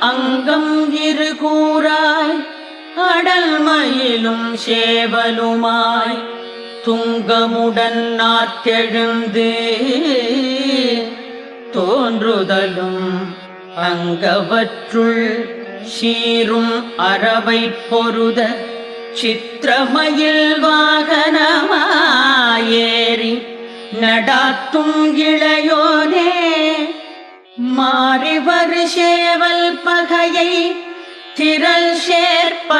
அங்கம் இரு கூறாய் அடல்மயிலும் சேவலுமாய் துங்கமுடன் நாற்கெழுந்து தோன்றுதலும் அங்கவற்றுள் சீரும் அறவை பொருத சித்திரமயில் வாகனமாயேறி நடாத்தும் இளையோனே மாறிவர் சேவல் பகையை திரள் சேர்ப்ப